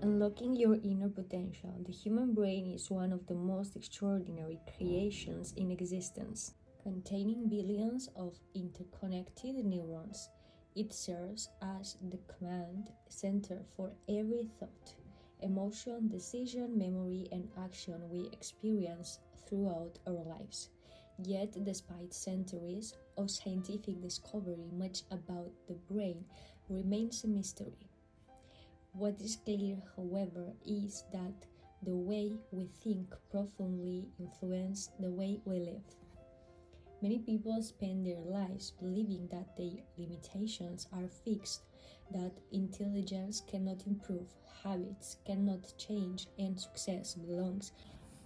Unlocking your inner potential, the human brain is one of the most extraordinary creations in existence. Containing billions of interconnected neurons, it serves as the command center for every thought, emotion, decision, memory, and action we experience throughout our lives. Yet, despite centuries of scientific discovery, much about the brain remains a mystery. What is clear, however, is that the way we think profoundly influences the way we live. Many people spend their lives believing that their limitations are fixed, that intelligence cannot improve, habits cannot change, and success belongs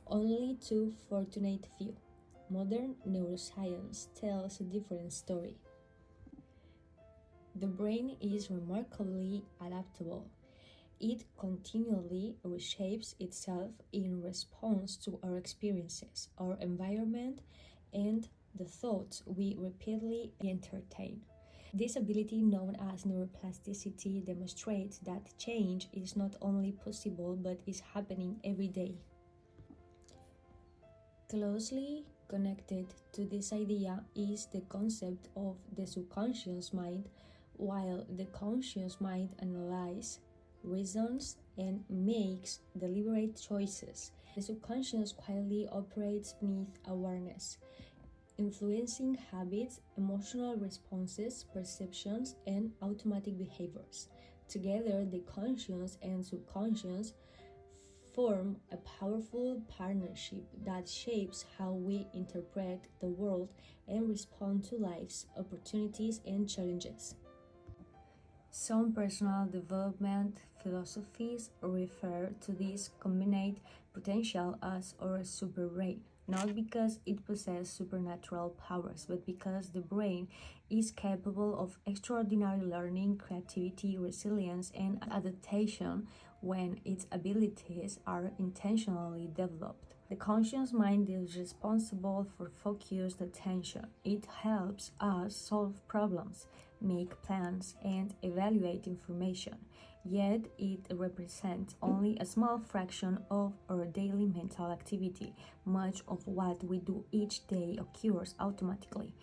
only to fortunate few. Modern neuroscience tells a different story. The brain is remarkably adaptable. It continually reshapes itself in response to our experiences, our environment, and the thoughts we repeatedly entertain. This ability, known as neuroplasticity, demonstrates that change is not only possible but is happening every day. Closely connected to this idea is the concept of the subconscious mind. While the conscious mind analyzes, reasons, and makes deliberate choices, the subconscious quietly operates beneath awareness, influencing habits, emotional responses, perceptions, and automatic behaviors. Together, the conscious and subconscious form a powerful partnership that shapes how we interpret the world and respond to life's opportunities and challenges. Some personal development philosophies refer to this combined potential as our superbrain, not because it possesses supernatural powers, but because the brain is capable of extraordinary learning, creativity, resilience, and adaptation when its abilities are intentionally developed. The conscious mind is responsible for focused attention. It helps us solve problems, make plans, and evaluate information, yet it represents only a small fraction of our daily mental activity. Much of what we do each day occurs automatically.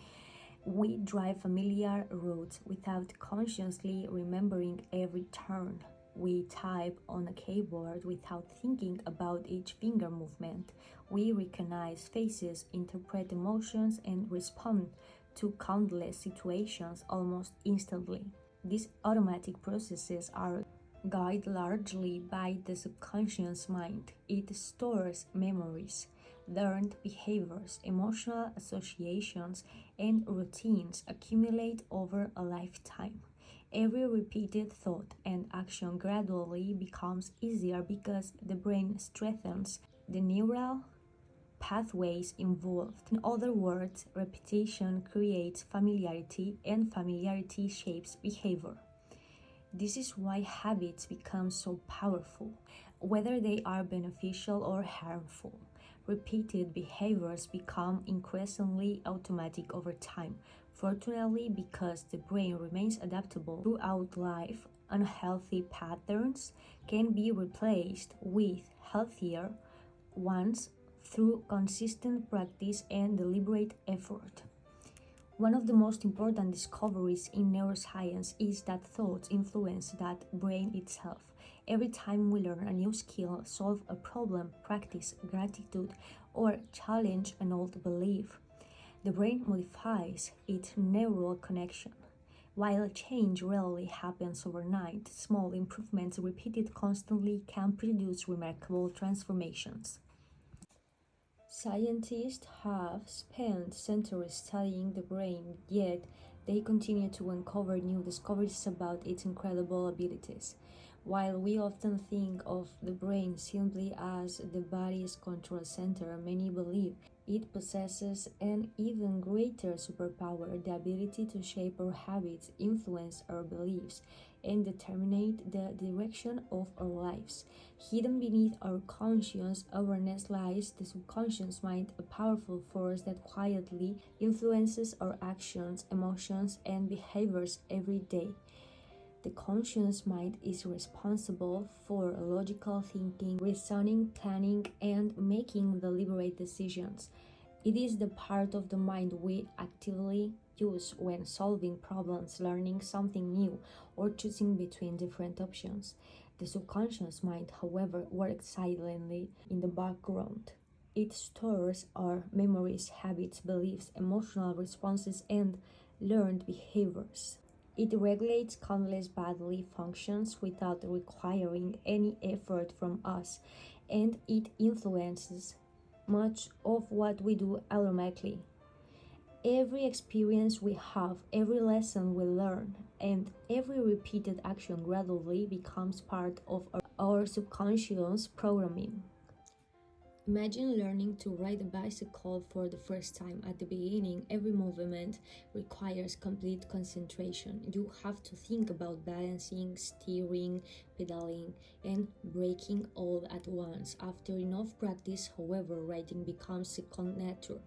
We drive familiar routes without consciously remembering every turn. We type on a keyboard without thinking about each finger movement. We recognize faces, interpret emotions, and respond to countless situations almost instantly. These automatic processes are guided largely by the subconscious mind. It stores memories, learned behaviors, emotional associations, and routines accumulate over a lifetime. Every repeated thought and action gradually becomes easier because the brain strengthens the neural pathways involved. In other words, repetition creates familiarity, and familiarity shapes behavior. This is why habits become so powerful, whether they are beneficial or harmful. Repeated behaviors become increasingly automatic over time. Fortunately, because the brain remains adaptable throughout life, unhealthy patterns can be replaced with healthier ones through consistent practice and deliberate effort. One of the most important discoveries in neuroscience is that thoughts influence that brain itself. Every time we learn a new skill, solve a problem, practice gratitude, or challenge an old belief, the brain modifies its neural connection. While change rarely happens overnight, small improvements repeated constantly can produce remarkable transformations. Scientists have spent centuries studying the brain, yet they continue to uncover new discoveries about its incredible abilities. While we often think of the brain simply as the body's control center, many believe it possesses an even greater superpower, the ability to shape our habits, influence our beliefs, and determine the direction of our lives. Hidden beneath our conscious awareness lies the subconscious mind, a powerful force that quietly influences our actions, emotions, and behaviors every day. The conscious mind is responsible for logical thinking, reasoning, planning, and making deliberate decisions. It is the part of the mind we actively use when solving problems, learning something new, or choosing between different options. The subconscious mind, however, works silently in the background. It stores our memories, habits, beliefs, emotional responses, and learned behaviors. It regulates countless bodily functions without requiring any effort from us, and it influences much of what we do automatically. Every experience we have, every lesson we learn, and every repeated action gradually becomes part of our subconscious programming. Imagine learning to ride a bicycle for the first time. At the beginning, every movement requires complete concentration. You have to think about balancing, steering, pedaling, and braking all at once. After enough practice, however, riding becomes second nature.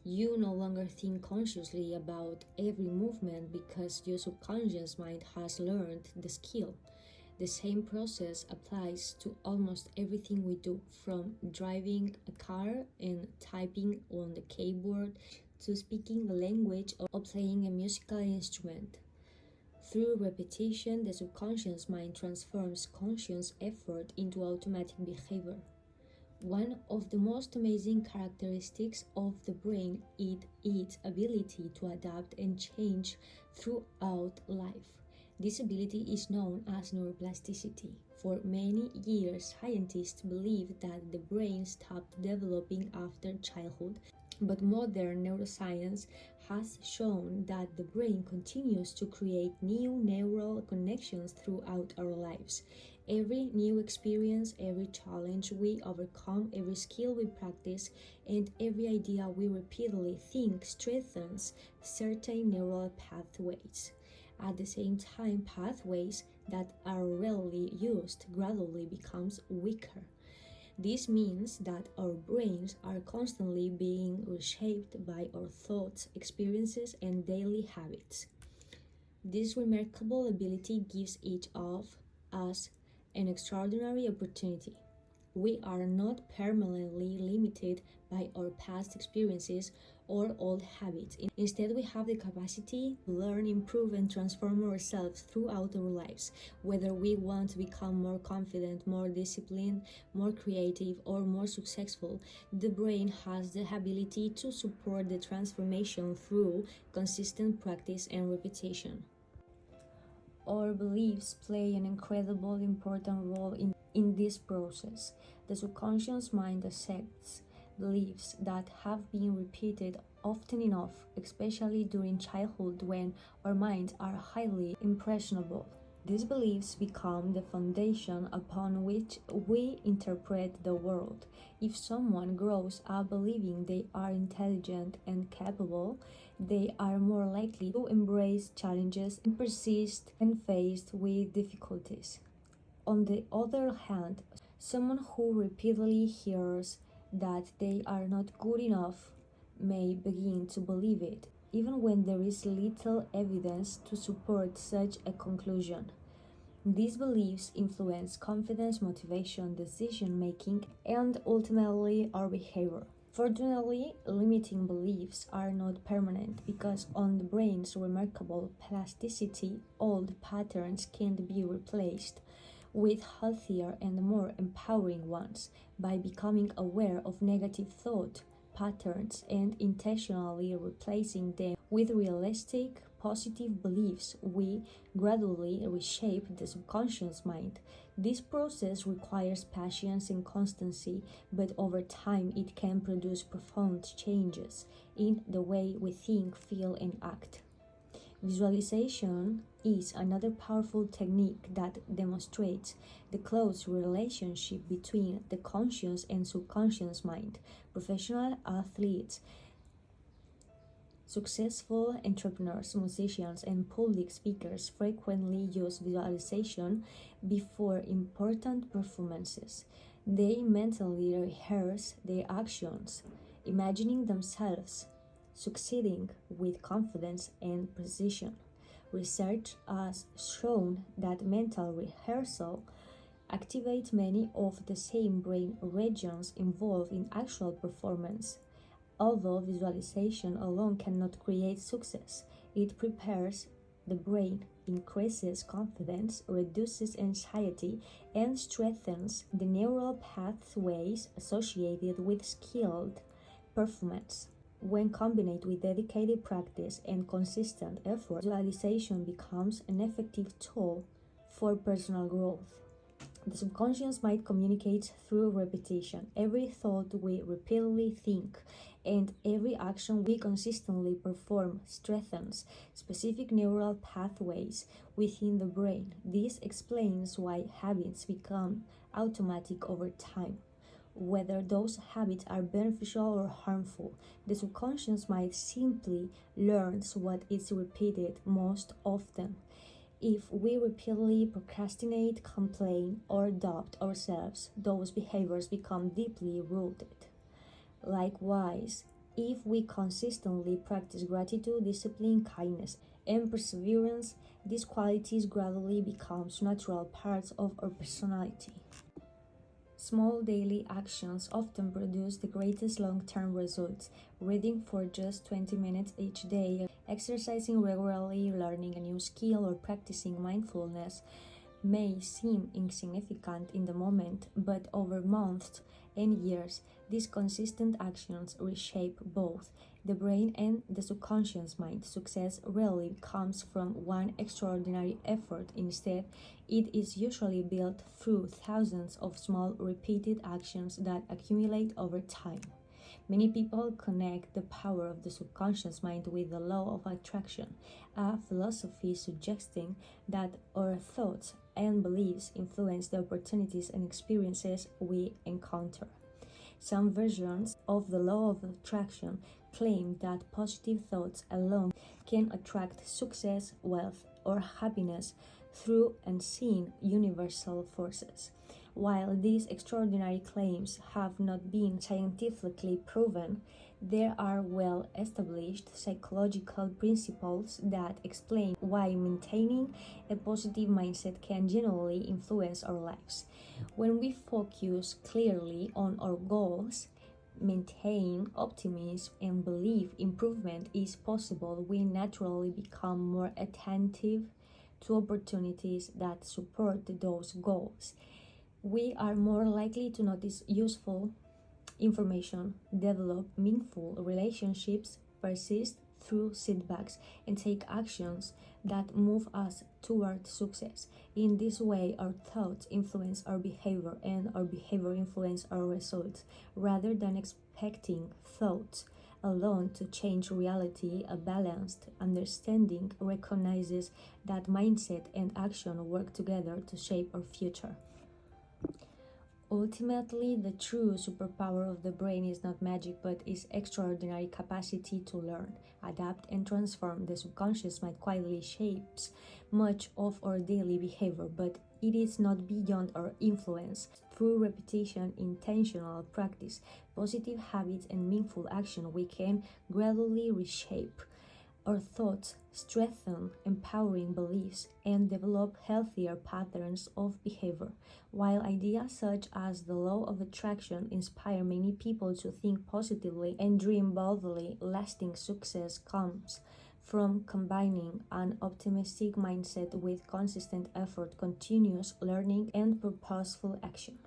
You no longer think consciously about every movement because your subconscious mind has learned the skill. The same process applies to almost everything we do, from driving a car and typing on the keyboard to speaking the language or playing a musical instrument. Through repetition, the subconscious mind transforms conscious effort into automatic behavior. One of the most amazing characteristics of the brain is its ability to adapt and change throughout life. This ability is known as neuroplasticity. For many years, scientists believed that the brain stopped developing after childhood, but modern neuroscience has shown that the brain continues to create new neural connections throughout our lives. Every new experience, every challenge we overcome, every skill we practice, and every idea we repeatedly think strengthens certain neural pathways. At the same time, pathways that are rarely used gradually becomes weaker. This means that our brains are constantly being reshaped by our thoughts, experiences, and daily habits. This remarkable ability gives each of us an extraordinary opportunity. We are not permanently limited by our past experiences or old habits. Instead, we have the capacity to learn, improve, and transform ourselves throughout our lives. Whether we want to become more confident, more disciplined, more creative, or more successful, the brain has the ability to support the transformation through consistent practice and repetition. Our beliefs play an incredibly important role in this process. The subconscious mind accepts beliefs that have been repeated often enough, especially during childhood when our minds are highly impressionable. These beliefs become the foundation upon which we interpret the world. If someone grows up believing they are intelligent and capable, they are more likely to embrace challenges and persist when faced with difficulties. On the other hand, someone who repeatedly hears that they are not good enough may begin to believe it, even when there is little evidence to support such a conclusion. These beliefs influence confidence, motivation, decision making, and ultimately our behavior. Fortunately, limiting beliefs are not permanent because on the brain's remarkable plasticity, old patterns can be replaced with healthier and more empowering ones. By becoming aware of negative thought patterns and intentionally replacing them with realistic, positive beliefs, we gradually reshape the subconscious mind. This process requires patience and constancy, but over time it can produce profound changes in the way we think, feel, and act. Visualization is another powerful technique that demonstrates the close relationship between the conscious and subconscious mind. Professional athletes Successful entrepreneurs, musicians, and public speakers frequently use visualization before important performances. They mentally rehearse their actions, imagining themselves succeeding with confidence and precision. Research has shown that mental rehearsal activates many of the same brain regions involved in actual performance. Although visualization alone cannot create success, it prepares the brain, increases confidence, reduces anxiety, and strengthens the neural pathways associated with skilled performance. When combined with dedicated practice and consistent effort, visualization becomes an effective tool for personal growth. The subconscious mind communicates through repetition. Every thought we repeatedly think and every action we consistently perform strengthens specific neural pathways within the brain. This explains why habits become automatic over time. Whether those habits are beneficial or harmful, the subconscious mind simply learns what is repeated most often. If we repeatedly procrastinate, complain, or doubt ourselves, those behaviors become deeply rooted. Likewise, if we consistently practice gratitude, discipline, kindness, and perseverance, these qualities gradually become natural parts of our personality. Small daily actions often produce the greatest long-term results. Reading for just 20 minutes each day, exercising regularly, learning a new skill, or practicing mindfulness may seem insignificant in the moment, but over months and years, these consistent actions reshape both the brain and the subconscious mind. Success rarely comes from one extraordinary effort. Instead, it is usually built through thousands of small repeated actions that accumulate over time. Many people connect the power of the subconscious mind with the law of attraction, a philosophy suggesting that our thoughts and beliefs influence the opportunities and experiences we encounter. Some versions of the law of attraction claim that positive thoughts alone can attract success, wealth, or happiness through unseen universal forces. While these extraordinary claims have not been scientifically proven, there are well established psychological principles that explain why maintaining a positive mindset can genuinely influence our lives. When we focus clearly on our goals, maintain optimism, and believe improvement is possible, we naturally become more attentive to opportunities that support those goals. We are more likely to notice useful information, develop meaningful relationships, persist through setbacks, and take actions that move us toward success. In this way, our thoughts influence our behavior, and our behavior influence our results. Rather than expecting thoughts alone to change reality, a balanced understanding recognizes that mindset and action work together to shape our future. Ultimately, the true superpower of the brain is not magic but its extraordinary capacity to learn, adapt, and transform. The subconscious mind quietly shapes much of our daily behavior, but it is not beyond our influence. Through repetition, intentional practice, positive habits, and meaningful action, we can gradually reshape our thoughts, strengthen empowering beliefs, and develop healthier patterns of behavior. While ideas such as the law of attraction inspire many people to think positively and dream boldly, lasting success comes from combining an optimistic mindset with consistent effort, continuous learning, and purposeful action.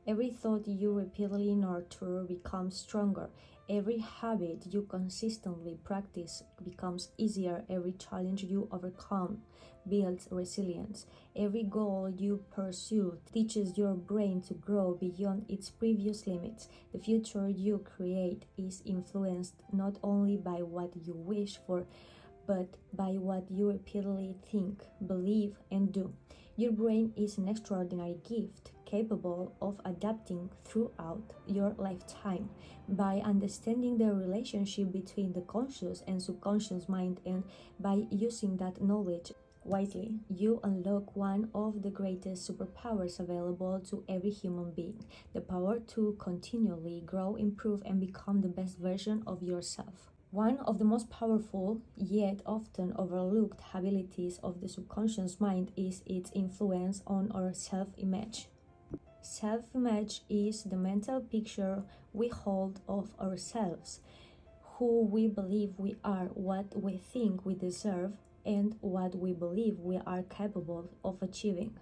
Every thought you repeatedly nurture becomes stronger. Every habit you consistently practice becomes easier. Every challenge you overcome builds resilience. Every goal you pursue teaches your brain to grow beyond its previous limits. The future you create is influenced not only by what you wish for, but by what you repeatedly think, believe, and do. Your brain is an extraordinary gift, capable of adapting throughout your lifetime. By understanding the relationship between the conscious and subconscious mind, and by using that knowledge wisely, you unlock one of the greatest superpowers available to every human being: the power to continually grow, improve, and become the best version of yourself. One of the most powerful, yet often overlooked abilities of the subconscious mind is its influence on our self image. Self image is the mental picture we hold of ourselves, who we believe we are, what we think we deserve, and what we believe we are capable of achieving.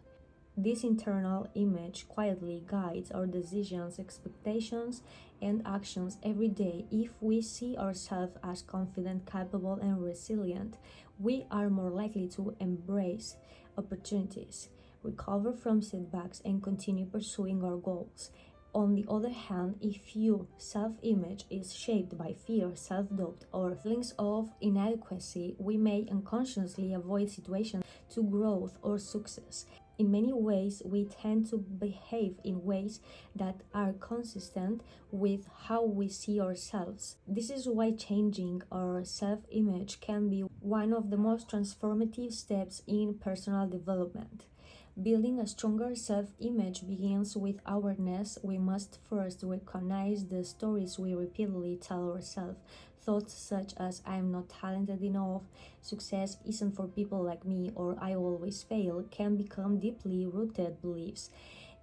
This internal image quietly guides our decisions, expectations, and actions every day. If we see ourselves as confident, capable, and resilient, we are more likely to embrace opportunities, recover from setbacks, and continue pursuing our goals. On the other hand, if your self-image is shaped by fear, self-doubt, or feelings of inadequacy, we may unconsciously avoid situations to growth or success. In many ways, we tend to behave in ways that are consistent with how we see ourselves. This is why changing our self-image can be one of the most transformative steps in personal development. Building a stronger self-image begins with awareness. We must first recognize the stories we repeatedly tell ourselves. Thoughts such as "I am not talented enough," "success isn't for people like me," or "I always fail" can become deeply rooted beliefs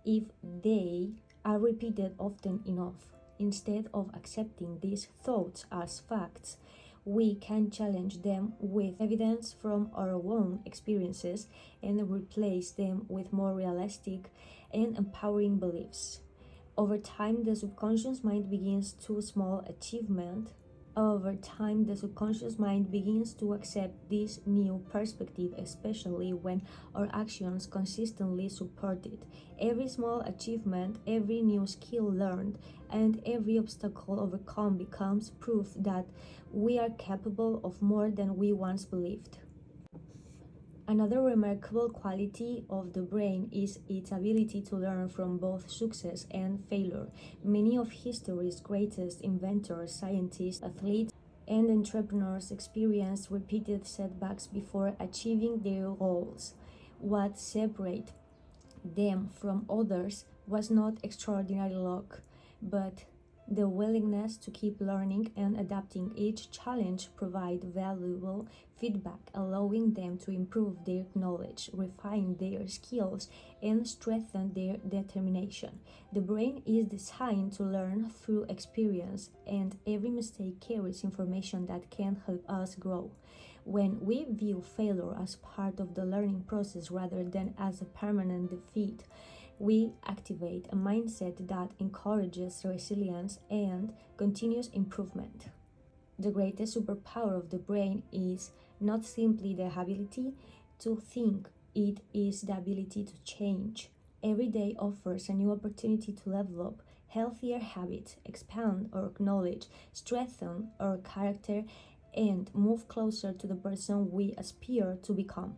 if they are repeated often enough. Instead of accepting these thoughts as facts, we can challenge them with evidence from our own experiences and replace them with more realistic and empowering beliefs. Over time, the subconscious mind begins to small achievement. Over time, the subconscious mind begins to accept this new perspective, especially when our actions consistently support it. Every small achievement, every new skill learned, and every obstacle overcome becomes proof that we are capable of more than we once believed. Another remarkable quality of the brain is its ability to learn from both success and failure. Many of history's greatest inventors, scientists, athletes, and entrepreneurs experienced repeated setbacks before achieving their goals. What separated them from others was not extraordinary luck, but the willingness to keep learning and adapting. Each challenge provided valuable feedback, allowing them to improve their knowledge, refine their skills, and strengthen their determination. The brain is designed to learn through experience, and every mistake carries information that can help us grow. When we view failure as part of the learning process rather than as a permanent defeat, we activate a mindset that encourages resilience and continuous improvement. The greatest superpower of the brain is not simply the ability to think, it is the ability to change. Every day offers a new opportunity to develop healthier habits, expand our knowledge, strengthen our character, and move closer to the person we aspire to become.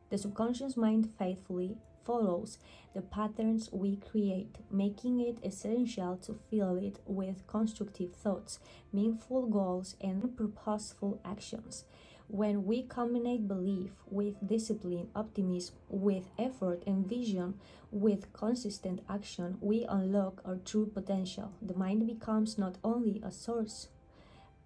The subconscious mind faithfully follows the patterns we create, making it essential to fill it with constructive thoughts, meaningful goals, and purposeful actions. When we combine belief with discipline, optimism with effort, and vision with consistent action, we unlock our true potential. The mind becomes not only a source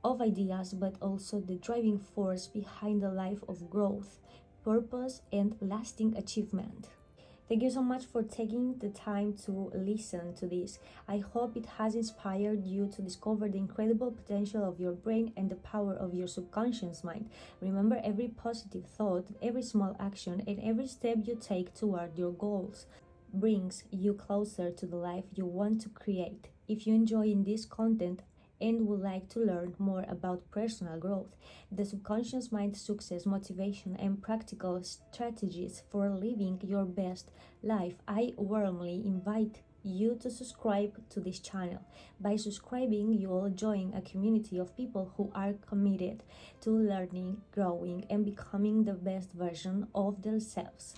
of ideas but also the driving force behind a life of growth, purpose, and lasting achievement. Thank you so much for taking the time to listen to this. I hope it has inspired you to discover the incredible potential of your brain and the power of your subconscious mind. Remember, every positive thought, every small action, and every step you take toward your goals brings you closer to the life you want to create. If you enjoy this content and would like to learn more about personal growth, the subconscious mind, success, motivation, and practical strategies for living your best life, I warmly invite you to subscribe to this channel. By subscribing, you will join a community of people who are committed to learning, growing, and becoming the best version of themselves.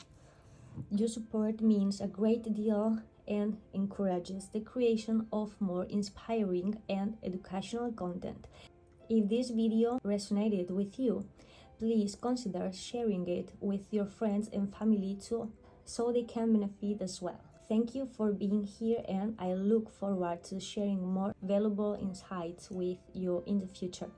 Your support means a great deal, and encourages the creation of more inspiring and educational content. If this video resonated with you, please consider sharing it with your friends and family too, so they can benefit as well. Thank you for being here, and I look forward to sharing more valuable insights with you in the future.